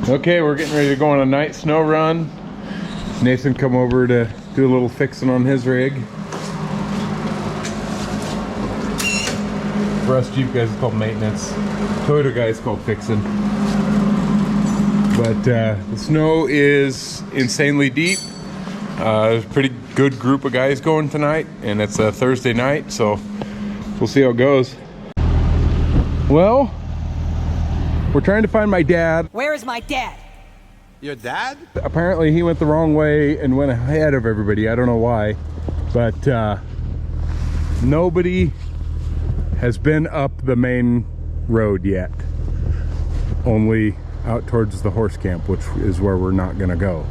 Okay, we're getting ready to go on a night snow run. Nathan come over to do a little fixing on his rig. For us Jeep guys, it's called maintenance. Toyota guys, it's called fixing. But the snow is insanely deep. There's a pretty good group of guys going tonight, and it's a Thursday night, so we'll see how it goes. Well, we're trying to find my dad. Where is my dad? Your dad? Apparently he went the wrong way and went ahead of everybody. I don't know why, but nobody has been up the main road yet. Only out towards the horse camp, which is where we're not gonna go.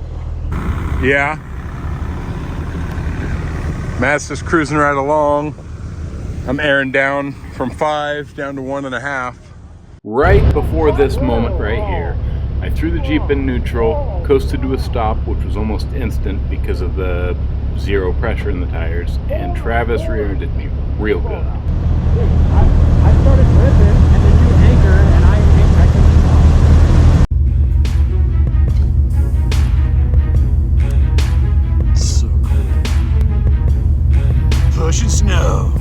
Yeah. Matt's just cruising right along. I'm airing down from 5 down to 1.5. Right before this moment right here, I threw the Jeep in neutral, coasted to a stop, which was almost instant because of the zero pressure in the tires, and Travis rear-ended me real good. I started ripping, and then you anchor, and I couldn't stop. So cool. Pushing snow.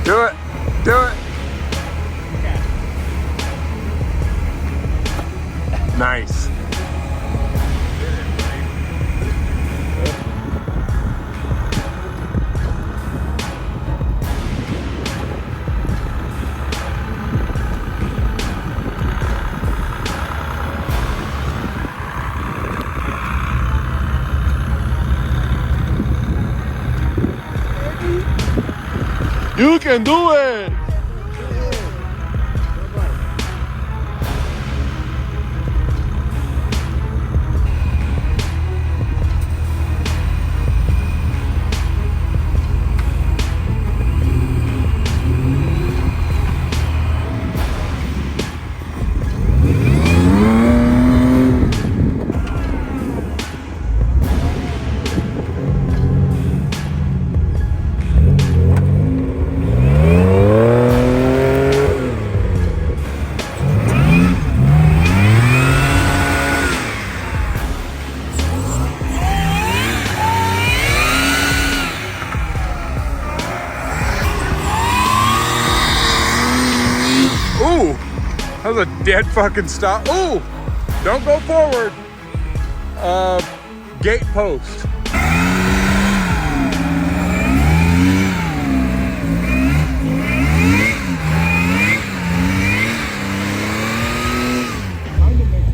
Do it! Do it! Nice. You can do it! That was a dead fucking stop. Ooh! Don't go forward. Gate post.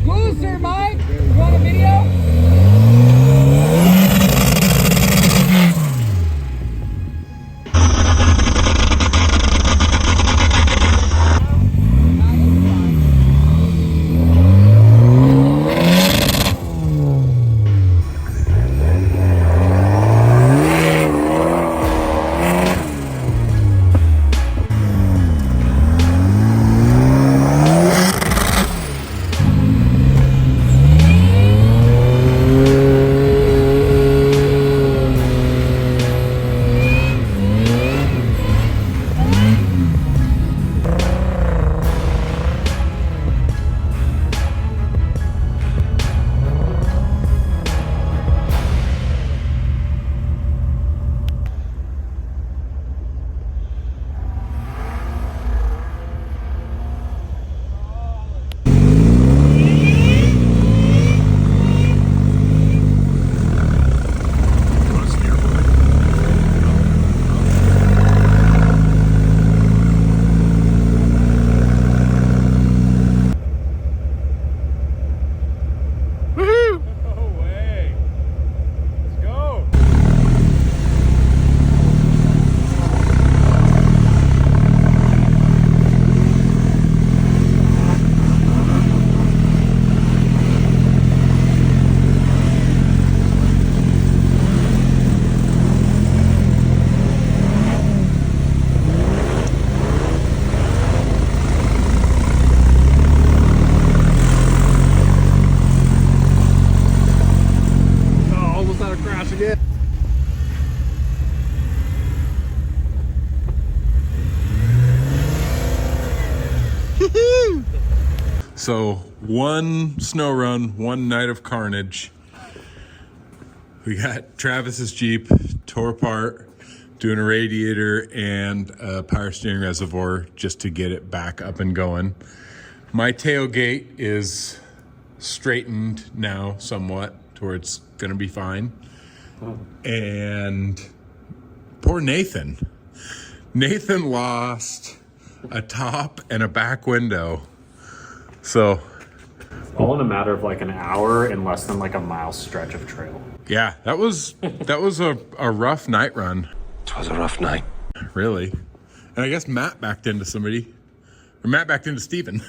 Loser, Mike! You want a video? So one snow run, one night of carnage. We got Travis's Jeep tore apart, doing a radiator and a power steering reservoir just to get it back up and going. My tailgate is straightened now somewhat to where it's gonna be fine. And poor Nathan. Nathan lost a top and a back window. So all in a matter of like an hour in less than like a mile stretch of trail. yeah, that was a rough night run. It was a rough night. Really. And I guess Matt backed into somebody. Or Matt backed into Steven.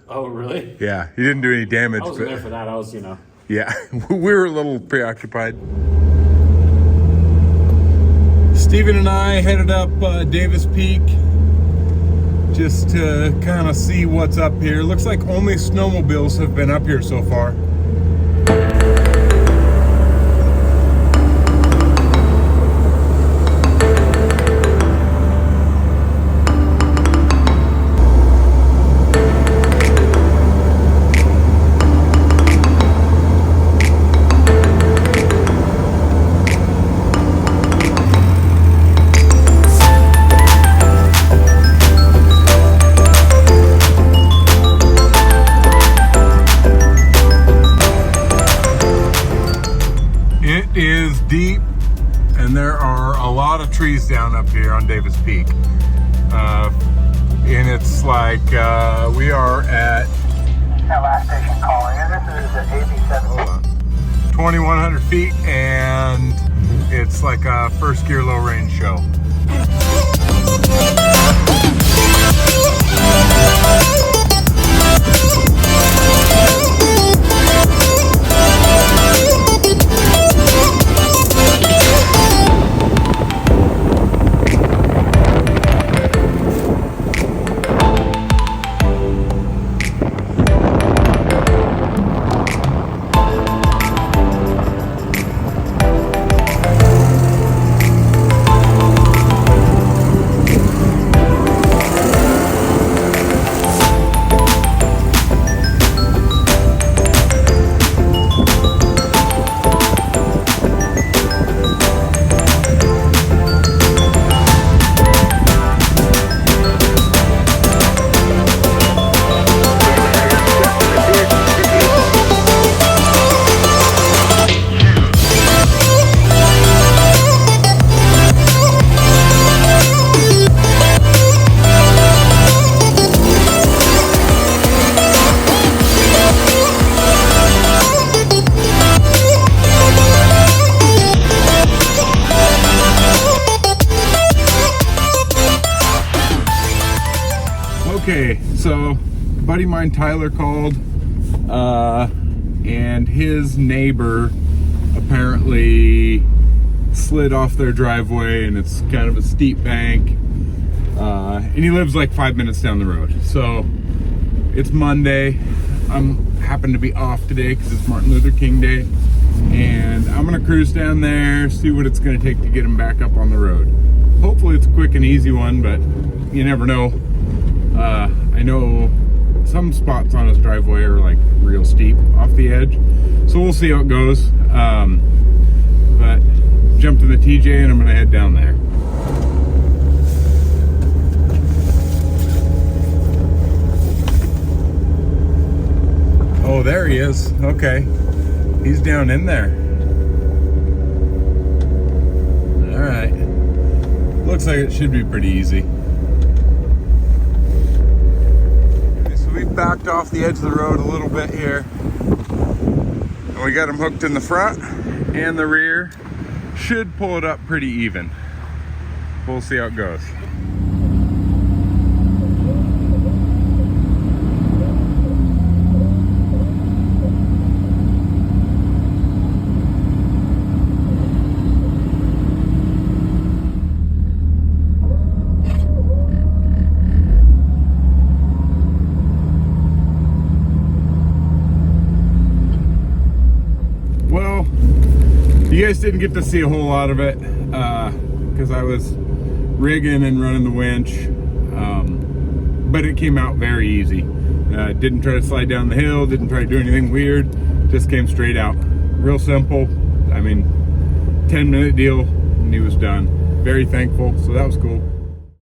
Oh, really? Yeah, he didn't do any damage. I wasn't there for that. I was, Yeah, we were a little preoccupied. Steven and I headed up Davis Peak just to kind of see what's up here. Looks like only snowmobiles have been up here so far. Is deep, and there are a lot of trees down up here on Davis Peak, and it's like we are at last station calling in. This is the AB7. 2,100 feet, and it's like a first gear low range show. Okay, so a buddy of mine, Tyler, called, and his neighbor apparently slid off their driveway, and it's kind of a steep bank, and he lives like 5 minutes down the road. So it's Monday. I'm happen to be off today because it's Martin Luther King Day, and I'm gonna cruise down there, see what it's gonna take to get him back up on the road. Hopefully it's a quick and easy one, but you never know. I know some spots on his driveway are like real steep off the edge, so we'll see how it goes. But jumped in the TJ and I'm gonna head down there. Oh, there he is. Okay, he's down in there. All right, looks like it should be pretty easy. We backed off the edge of the road a little bit here, and we got them hooked in the front and the rear. Should pull it up pretty even. We'll see how it goes. You guys didn't get to see a whole lot of it because I was rigging and running the winch, but it came out very easy. Didn't try to slide down the hill, didn't try to do anything weird, just came straight out. Real simple. I mean, 10-minute deal and he was done. Very thankful, so that was cool.